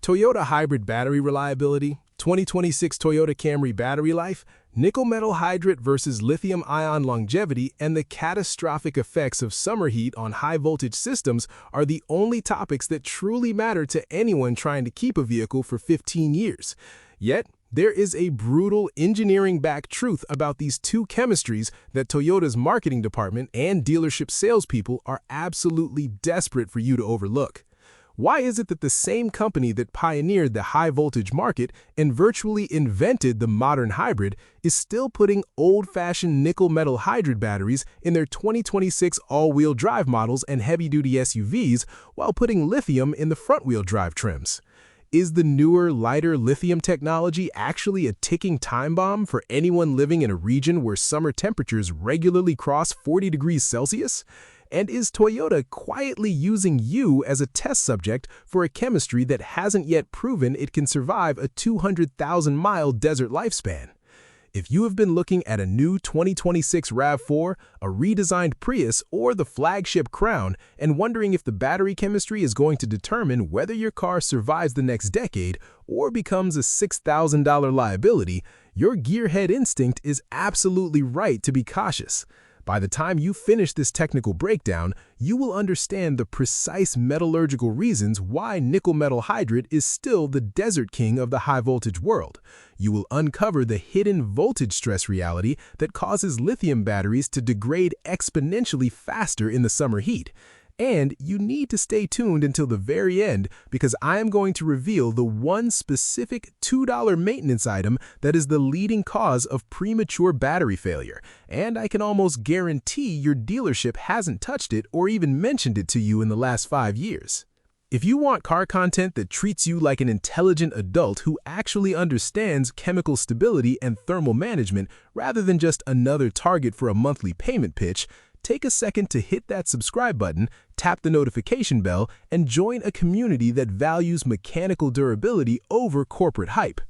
Toyota hybrid battery reliability, 2026 Toyota Camry battery life, nickel-metal hydride versus lithium-ion longevity, and the catastrophic effects of summer heat on high-voltage systems are the only topics that truly matter to anyone trying to keep a vehicle for 15 years. Yet, there is a brutal engineering-backed truth about these two chemistries that Toyota's marketing department and dealership salespeople are absolutely desperate for you to overlook. Why is it that the same company that pioneered the high-voltage market and virtually invented the modern hybrid is still putting old-fashioned nickel-metal hydride batteries in their 2026 all-wheel drive models and heavy-duty SUVs while putting lithium in the front-wheel drive trims? Is the newer, lighter lithium technology actually a ticking time bomb for anyone living in a region where summer temperatures regularly cross 40 degrees Celsius? And is Toyota quietly using you as a test subject for a chemistry that hasn't yet proven it can survive a 200,000-mile desert lifespan? If you have been looking at a new 2026 RAV4, a redesigned Prius, or the flagship Crown and wondering if the battery chemistry is going to determine whether your car survives the next decade or becomes a $6,000 liability, your gearhead instinct is absolutely right to be cautious. By the time you finish this technical breakdown, you will understand the precise metallurgical reasons why nickel-metal hydride is still the desert king of the high-voltage world. You will uncover the hidden voltage stress reality that causes lithium batteries to degrade exponentially faster in the summer heat. And you need to stay tuned until the very end because I am going to reveal the one specific $2 maintenance item that is the leading cause of premature battery failure. And I can almost guarantee your dealership hasn't touched it or even mentioned it to you in the last 5 years. If you want car content that treats you like an intelligent adult who actually understands chemical stability and thermal management rather than just another target for a monthly payment pitch, take a second to hit that subscribe button, tap the notification bell, and join a community that values mechanical durability over corporate hype.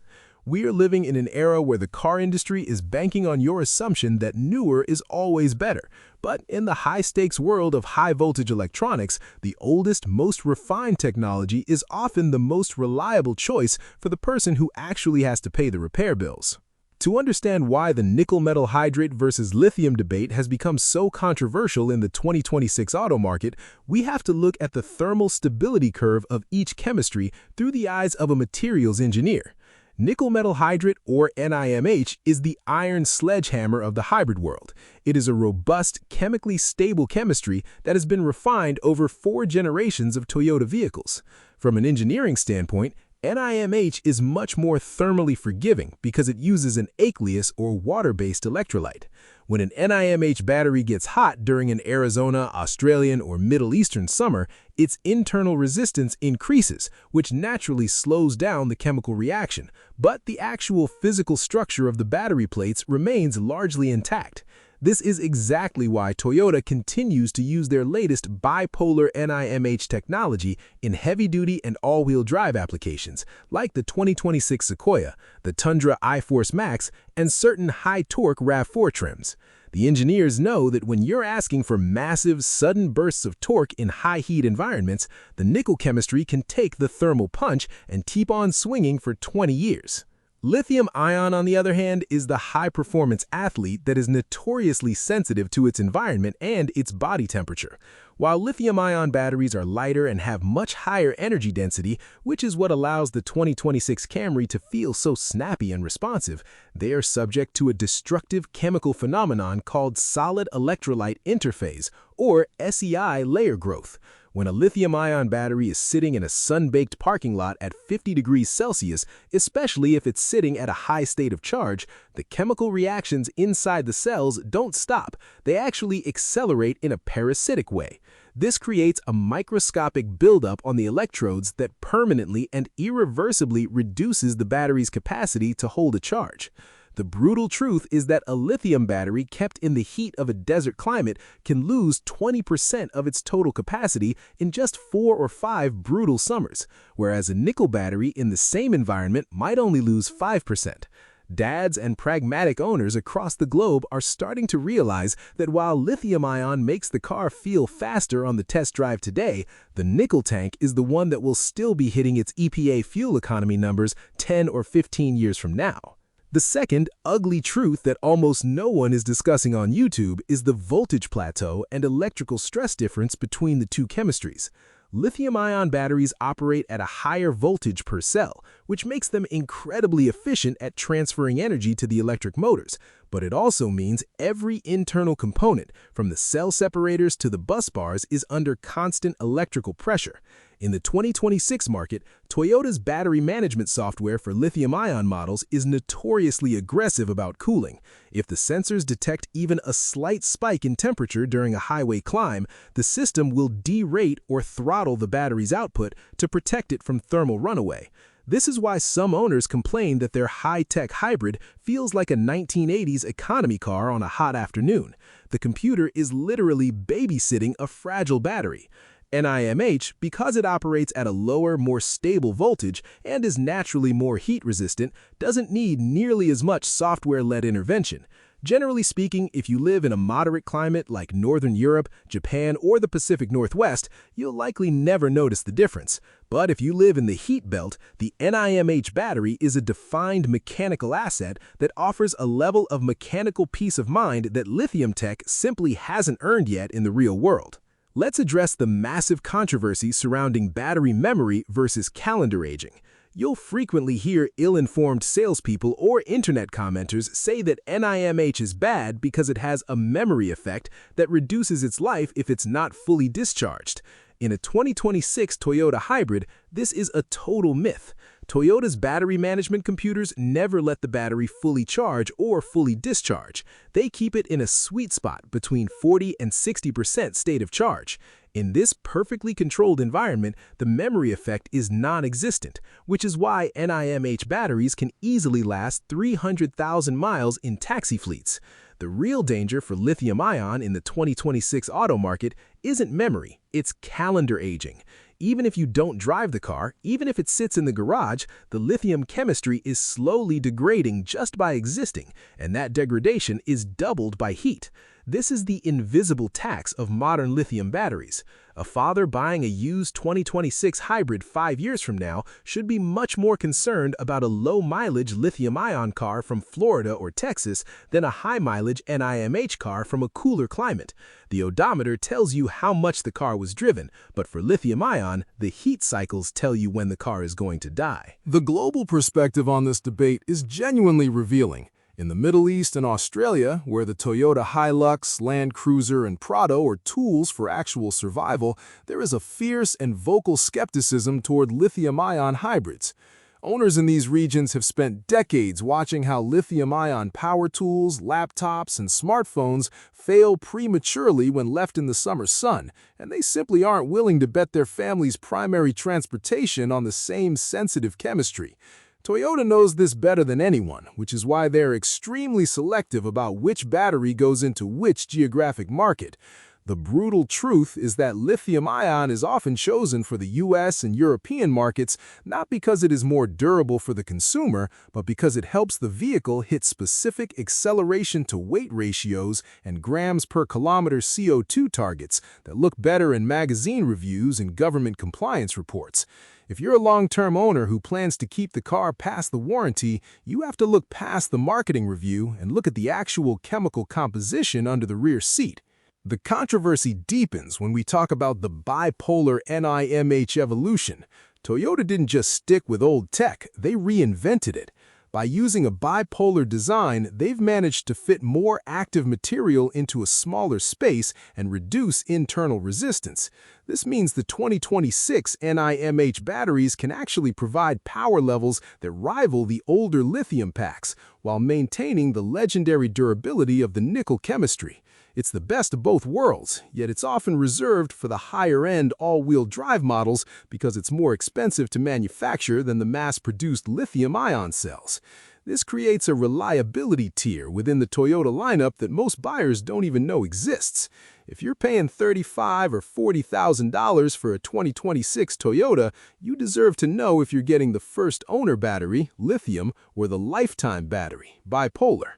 We are living in an era where the car industry is banking on your assumption that newer is always better. But in the high-stakes world of high-voltage electronics, the oldest, most refined technology is often the most reliable choice for the person who actually has to pay the repair bills. To understand why the nickel-metal hydride versus lithium debate has become so controversial in the 2026 auto market, we have to look at the thermal stability curve of each chemistry through the eyes of a materials engineer. Nickel-metal hydride, or NiMH, is the iron sledgehammer of the hybrid world. It is a robust, chemically stable chemistry that has been refined over 4 generations of Toyota vehicles. From an engineering standpoint, NiMH is much more thermally forgiving because it uses an aqueous or water-based electrolyte. When an NiMH battery gets hot during an Arizona, Australian, or Middle Eastern summer, its internal resistance increases, which naturally slows down the chemical reaction, but the actual physical structure of the battery plates remains largely intact. This is exactly why Toyota continues to use their latest bipolar NiMH technology in heavy-duty and all-wheel drive applications, like the 2026 Sequoia, the Tundra iForce Max, and certain high-torque RAV4 trims. The engineers know that when you're asking for massive, sudden bursts of torque in high-heat environments, the nickel chemistry can take the thermal punch and keep on swinging for 20 years. Lithium-ion, on the other hand, is the high-performance athlete that is notoriously sensitive to its environment and its body temperature. While lithium-ion batteries are lighter and have much higher energy density, which is what allows the 2026 Camry to feel so snappy and responsive, they are subject to a destructive chemical phenomenon called solid electrolyte interphase, or SEI layer growth. When a lithium-ion battery is sitting in a sun-baked parking lot at 50 degrees Celsius, especially if it's sitting at a high state of charge, the chemical reactions inside the cells don't stop. They actually accelerate in a parasitic way. This creates a microscopic buildup on the electrodes that permanently and irreversibly reduces the battery's capacity to hold a charge. The brutal truth is that a lithium battery kept in the heat of a desert climate can lose 20% of its total capacity in just 4 or 5 brutal summers, whereas a nickel battery in the same environment might only lose 5%. Dads and pragmatic owners across the globe are starting to realize that while lithium-ion makes the car feel faster on the test drive today, the nickel tank is the one that will still be hitting its EPA fuel economy numbers 10 or 15 years from now. The second ugly truth that almost no one is discussing on YouTube is the voltage plateau and electrical stress difference between the two chemistries. Lithium-ion batteries operate at a higher voltage per cell, which makes them incredibly efficient at transferring energy to the electric motors, but it also means every internal component, from the cell separators to the bus bars, is under constant electrical pressure. In the 2026 market, Toyota's battery management software for lithium-ion models is notoriously aggressive about cooling. If the sensors detect even a slight spike in temperature during a highway climb, the system will derate or throttle the battery's output to protect it from thermal runaway. This is why some owners complain that their high-tech hybrid feels like a 1980s economy car on a hot afternoon. The computer is literally babysitting a fragile battery. NiMH, because it operates at a lower, more stable voltage and is naturally more heat-resistant, doesn't need nearly as much software-led intervention. Generally speaking, if you live in a moderate climate like Northern Europe, Japan, or the Pacific Northwest, you'll likely never notice the difference. But if you live in the heat belt, the NiMH battery is a defined mechanical asset that offers a level of mechanical peace of mind that lithium tech simply hasn't earned yet in the real world. Let's address the massive controversy surrounding battery memory versus calendar aging. You'll frequently hear ill-informed salespeople or internet commenters say that NiMH is bad because it has a memory effect that reduces its life if it's not fully discharged. In a 2026 Toyota hybrid, this is a total myth. Toyota's battery management computers never let the battery fully charge or fully discharge. They keep it in a sweet spot between 40 and 60% state of charge. In this perfectly controlled environment, the memory effect is non-existent, which is why NiMH batteries can easily last 300,000 miles in taxi fleets. The real danger for lithium-ion in the 2026 auto market isn't memory, it's calendar aging. Even if you don't drive the car, even if it sits in the garage, the lithium chemistry is slowly degrading just by existing, and that degradation is doubled by heat. This is the invisible tax of modern lithium batteries. A father buying a used 2026 hybrid 5 years from now should be much more concerned about a low-mileage lithium-ion car from Florida or Texas than a high-mileage NiMH car from a cooler climate. The odometer tells you how much the car was driven, but for lithium-ion, the heat cycles tell you when the car is going to die. The global perspective on this debate is genuinely revealing. In the Middle East and Australia, where the Toyota Hilux, Land Cruiser, and Prado are tools for actual survival, there is a fierce and vocal skepticism toward lithium-ion hybrids. Owners in these regions have spent decades watching how lithium-ion power tools, laptops, and smartphones fail prematurely when left in the summer sun, and they simply aren't willing to bet their family's primary transportation on the same sensitive chemistry. Toyota knows this better than anyone, which is why they're extremely selective about which battery goes into which geographic market. The brutal truth is that lithium-ion is often chosen for the US and European markets not because it is more durable for the consumer, but because it helps the vehicle hit specific acceleration-to-weight ratios and grams per kilometer CO2 targets that look better in magazine reviews and government compliance reports. If you're a long-term owner who plans to keep the car past the warranty, you have to look past the marketing review and look at the actual chemical composition under the rear seat. The controversy deepens when we talk about the bipolar NiMH evolution. Toyota didn't just stick with old tech, they reinvented it. By using a bipolar design, they've managed to fit more active material into a smaller space and reduce internal resistance. This means the 2026 NiMH batteries can actually provide power levels that rival the older lithium packs, while maintaining the legendary durability of the nickel chemistry. It's the best of both worlds, yet it's often reserved for the higher-end all-wheel drive models because it's more expensive to manufacture than the mass-produced lithium-ion cells. This creates a reliability tier within the Toyota lineup that most buyers don't even know exists. If you're paying $35,000 or $40,000 for a 2026 Toyota, you deserve to know if you're getting the first owner battery, lithium, or the lifetime battery, bipolar.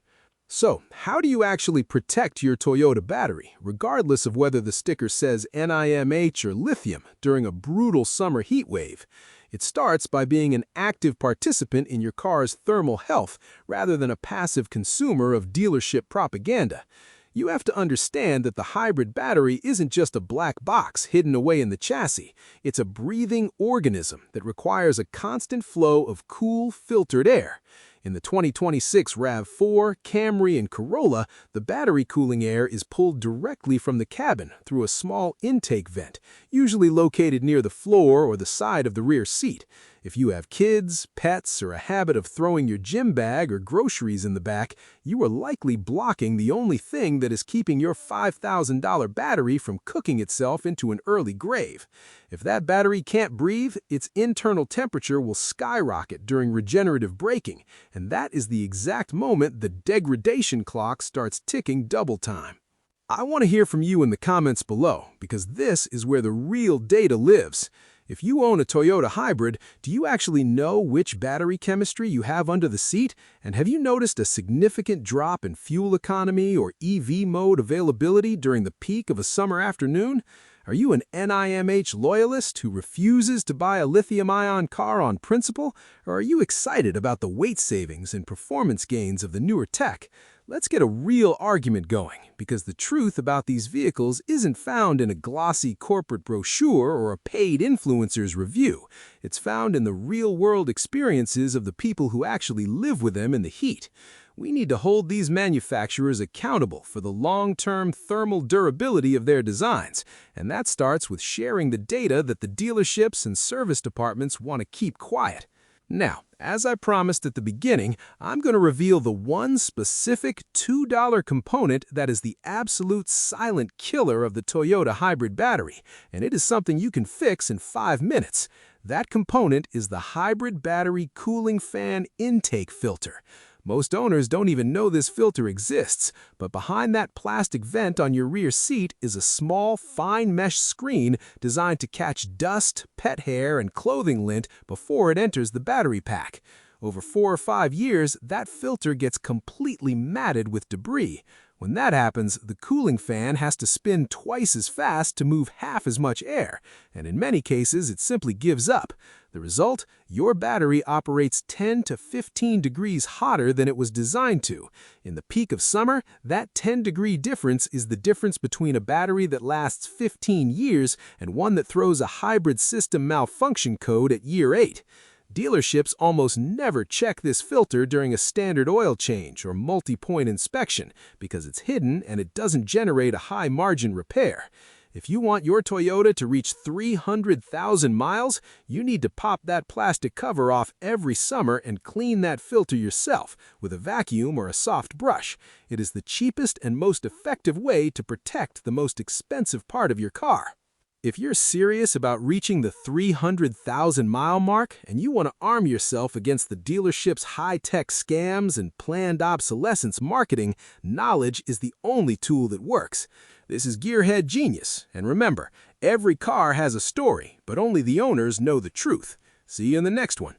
So, how do you actually protect your Toyota battery, regardless of whether the sticker says NiMH or lithium, during a brutal summer heat wave? It starts by being an active participant in your car's thermal health, rather than a passive consumer of dealership propaganda. You have to understand that the hybrid battery isn't just a black box hidden away in the chassis. It's a breathing organism that requires a constant flow of cool, filtered air. In the 2026 RAV4, Camry, and Corolla, the battery cooling air is pulled directly from the cabin through a small intake vent, usually located near the floor or the side of the rear seat. If you have kids, pets, or a habit of throwing your gym bag or groceries in the back, you are likely blocking the only thing that is keeping your $5,000 battery from cooking itself into an early grave. If that battery can't breathe, its internal temperature will skyrocket during regenerative braking, and that is the exact moment the degradation clock starts ticking double time. I want to hear from you in the comments below, because this is where the real data lives. If you own a Toyota hybrid, do you actually know which battery chemistry you have under the seat? And have you noticed a significant drop in fuel economy or EV mode availability during the peak of a summer afternoon? Are you an NiMH loyalist who refuses to buy a lithium-ion car on principle? Or are you excited about the weight savings and performance gains of the newer tech? Let's get a real argument going, because the truth about these vehicles isn't found in a glossy corporate brochure or a paid influencer's review. It's found in the real-world experiences of the people who actually live with them in the heat. We need to hold these manufacturers accountable for the long-term thermal durability of their designs, and that starts with sharing the data that the dealerships and service departments want to keep quiet. Now, as I promised at the beginning, I'm going to reveal the one specific $2 component that is the absolute silent killer of the Toyota hybrid battery, and it is something you can fix in 5 minutes. That component is the hybrid battery cooling fan intake filter. Most owners don't even know this filter exists, but behind that plastic vent on your rear seat is a small, fine mesh screen designed to catch dust, pet hair, and clothing lint before it enters the battery pack. Over 4 or 5 years, that filter gets completely matted with debris. When that happens, the cooling fan has to spin twice as fast to move half as much air, and in many cases, it simply gives up. The result? Your battery operates 10 to 15 degrees hotter than it was designed to. In the peak of summer, that 10-degree difference is the difference between a battery that lasts 15 years and one that throws a hybrid system malfunction code at year 8. Dealerships almost never check this filter during a standard oil change or multi-point inspection because it's hidden and it doesn't generate a high-margin repair. If you want your Toyota to reach 300,000 miles, you need to pop that plastic cover off every summer and clean that filter yourself with a vacuum or a soft brush. It is the cheapest and most effective way to protect the most expensive part of your car. If you're serious about reaching the 300,000-mile mark and you want to arm yourself against the dealership's high-tech scams and planned obsolescence marketing, knowledge is the only tool that works. This is GearHead Genius, and remember, every car has a story, but only the owners know the truth. See you in the next one.